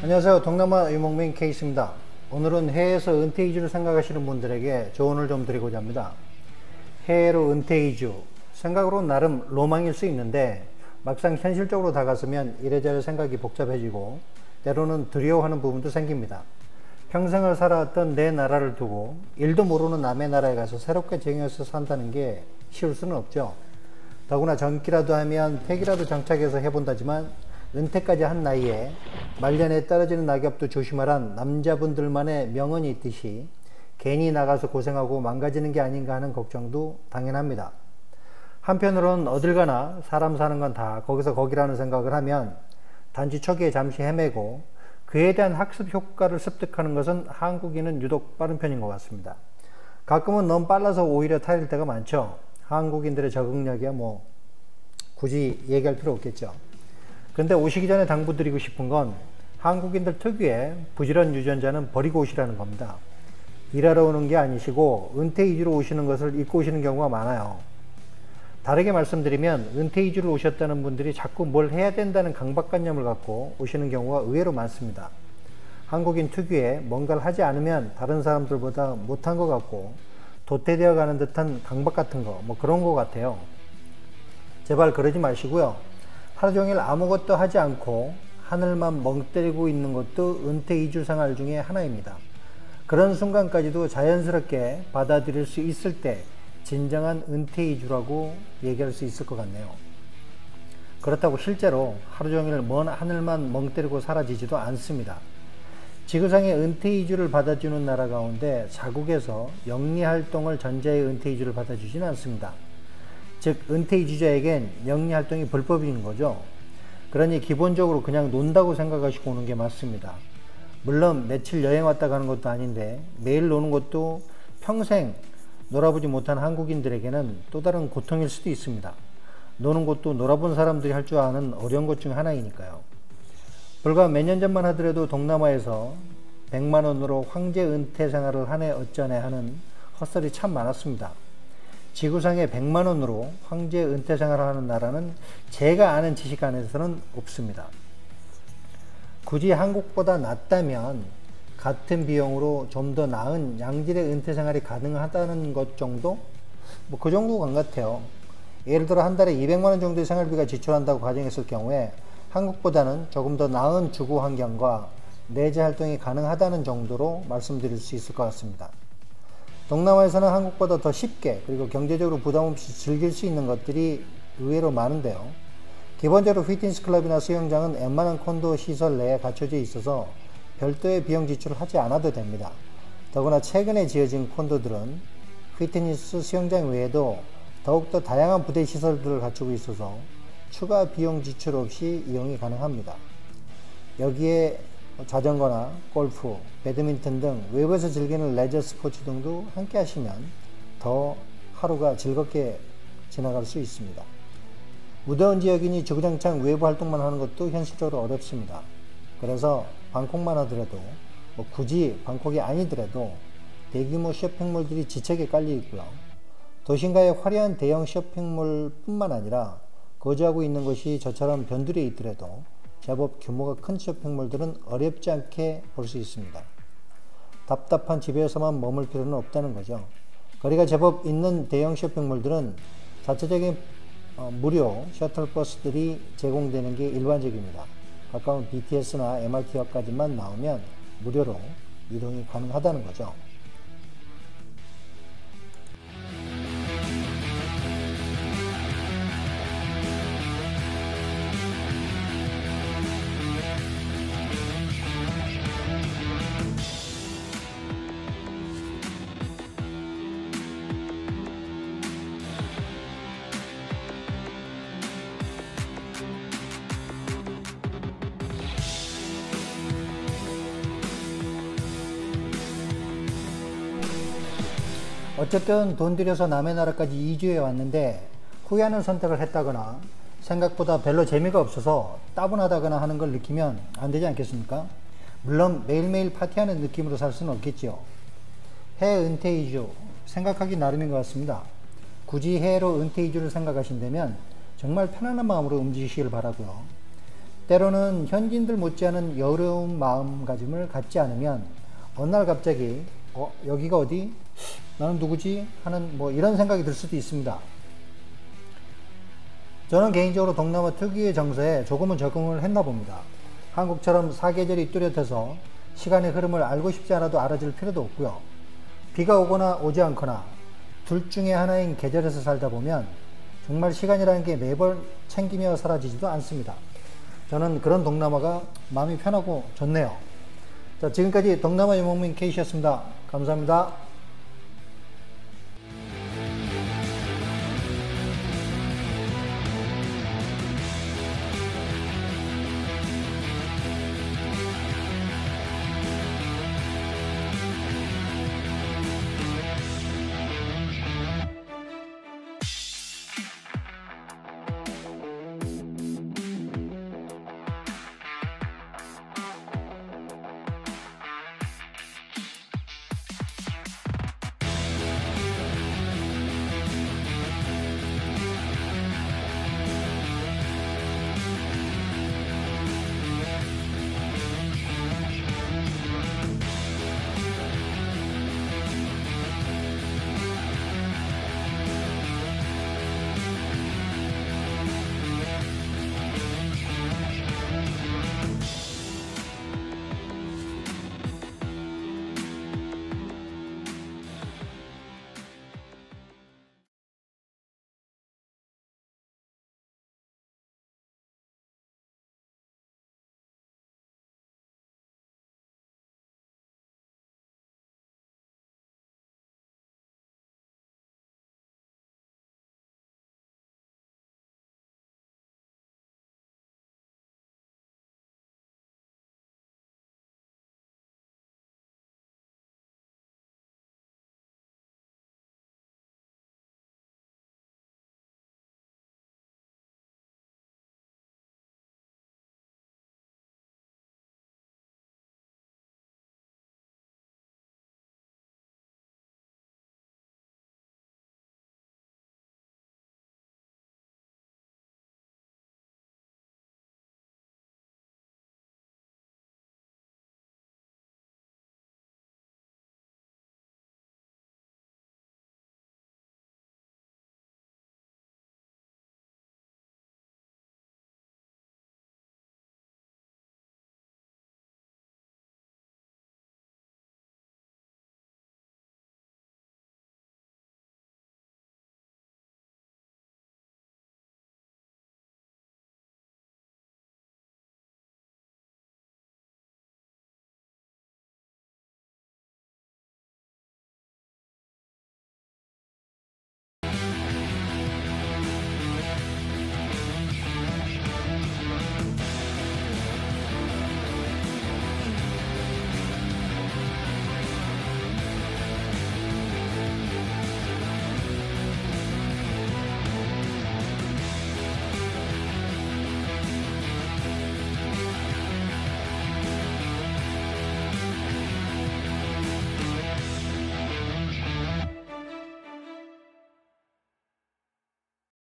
안녕하세요. 동남아 유목민 케이스입니다. 오늘은 해외에서 은퇴 이주를 생각하시는 분들에게 조언을 좀 드리고자 합니다. 해외로 은퇴 이주, 생각으로는 나름 로망일 수 있는데 막상 현실적으로 다가서면 이래저래 생각이 복잡해지고 때로는 두려워하는 부분도 생깁니다. 평생을 살아왔던 내 나라를 두고 일도 모르는 남의 나라에 가서 새롭게 정해서 산다는 게 쉬울 수는 없죠. 더구나 젊기라도 하면 택이라도 장착해서 해본다지만 은퇴까지 한 나이에 말년에 떨어지는 낙엽도 조심하란 남자분들만의 명언이 있듯이 괜히 나가서 고생하고 망가지는 게 아닌가 하는 걱정도 당연합니다. 한편으로는 어딜 가나 사람 사는 건 다 거기서 거기라는 생각을 하면 단지 초기에 잠시 헤매고 그에 대한 학습 효과를 습득하는 것은 한국인은 유독 빠른 편인 것 같습니다. 가끔은 너무 빨라서 오히려 탈릴 때가 많죠. 한국인들의 적응력이야 뭐 굳이 얘기할 필요 없겠죠. 근데 오시기 전에 당부드리고 싶은 건 한국인들 특유의 부지런 유전자는 버리고 오시라는 겁니다. 일하러 오는 게 아니시고 은퇴 이주로 오시는 것을 잊고 오시는 경우가 많아요. 다르게 말씀드리면 은퇴 이주를 오셨다는 분들이 자꾸 뭘 해야 된다는 강박관념을 갖고 오시는 경우가 의외로 많습니다. 한국인 특유의 뭔가를 하지 않으면 다른 사람들보다 못한 것 같고 도태되어 가는 듯한 강박 같은 거 뭐 그런 것 같아요. 제발 그러지 마시고요. 하루 종일 아무것도 하지 않고 하늘만 멍 때리고 있는 것도 은퇴 이주 생활 중에 하나입니다. 그런 순간까지도 자연스럽게 받아들일 수 있을 때 진정한 은퇴 이주라고 얘기할 수 있을 것 같네요. 그렇다고 실제로 하루 종일 먼 하늘만 멍 때리고 사라지지도 않습니다. 지구상의 은퇴 이주를 받아주는 나라 가운데 자국에서 영리활동을 전제해 은퇴 이주를 받아주지는 않습니다. 즉 은퇴 이주자에겐 영리활동이 불법인 거죠. 그러니 기본적으로 그냥 논다고 생각하시고 오는 게 맞습니다. 물론 며칠 여행 왔다 가는 것도 아닌데 매일 노는 것도 평생 놀아보지 못한 한국인들에게는 또 다른 고통일 수도 있습니다. 노는 것도 놀아본 사람들이 할 줄 아는 어려운 것 중 하나이니까요. 불과 몇 년 전만 하더라도 동남아에서 100만 원으로 황제 은퇴 생활을 하네 어쩌네 하는 헛소리 참 많았습니다. 지구상에 100만 원으로 황제 은퇴 생활을 하는 나라는 제가 아는 지식 안에서는 없습니다. 굳이 한국보다 낫다면 같은 비용으로 좀 더 나은 양질의 은퇴 생활이 가능하다는 것 정도? 뭐 그 정도인 것 같아요. 예를 들어 한 달에 200만 원 정도의 생활비가 지출한다고 가정했을 경우에 한국보다는 조금 더 나은 주거 환경과 내재 활동이 가능하다는 정도로 말씀드릴 수 있을 것 같습니다. 동남아에서는 한국보다 더 쉽게 그리고 경제적으로 부담 없이 즐길 수 있는 것들이 의외로 많은데요. 기본적으로 피트니스 클럽이나 수영장은 웬만한 콘도 시설 내에 갖춰져 있어서 별도의 비용 지출을 하지 않아도 됩니다. 더구나 최근에 지어진 콘도들은 피트니스 수영장 외에도 더욱더 다양한 부대 시설들을 갖추고 있어서 추가 비용 지출 없이 이용이 가능합니다. 여기에 자전거나 골프, 배드민턴 등 외부에서 즐기는 레저 스포츠 등도 함께 하시면 더 하루가 즐겁게 지나갈 수 있습니다. 무더운 지역이니 주구장창 외부 활동만 하는 것도 현실적으로 어렵습니다. 그래서 방콕만 하더라도 굳이 방콕이 아니더라도 대규모 쇼핑몰들이 지척에 깔려 있고요. 도심가의 화려한 대형 쇼핑몰 뿐만 아니라 거주하고 있는 곳이 저처럼 변두리에 있더라도 제법 규모가 큰 쇼핑몰들은 어렵지 않게 볼 수 있습니다. 답답한 집에서만 머물 필요는 없다는 거죠. 거리가 제법 있는 대형 쇼핑몰들은 자체적인 무료 셔틀버스들이 제공되는 게 일반적입니다. 가까운 BTS나 MRT역까지만 나오면 무료로 이동이 가능하다는 거죠. 어쨌든 돈 들여서 남의 나라까지 이주해 왔는데 후회하는 선택을 했다거나 생각보다 별로 재미가 없어서 따분하다거나 하는 걸 느끼면 안 되지 않겠습니까? 물론 매일매일 파티하는 느낌으로 살 수는 없겠지요. 해외 은퇴 이주 생각하기 나름인 것 같습니다. 굳이 해외로 은퇴 이주를 생각하신다면 정말 편안한 마음으로 움직이시길 바라고요. 때로는 현지인들 못지않은 여유로운 마음가짐을 갖지 않으면 어느 날 갑자기 여기가 어디? 나는 누구지? 하는 뭐 이런 생각이 들 수도 있습니다. 저는 개인적으로 동남아 특유의 정서에 조금은 적응을 했나 봅니다. 한국처럼 사계절이 뚜렷해서 시간의 흐름을 알고 싶지 않아도 알아줄 필요도 없고요. 비가 오거나 오지 않거나 둘 중에 하나인 계절에서 살다 보면 정말 시간이라는 게 매번 챙기며 사라지지도 않습니다. 저는 그런 동남아가 마음이 편하고 좋네요. 자, 지금까지 동남아 유목민 K씨였습니다. 감사합니다.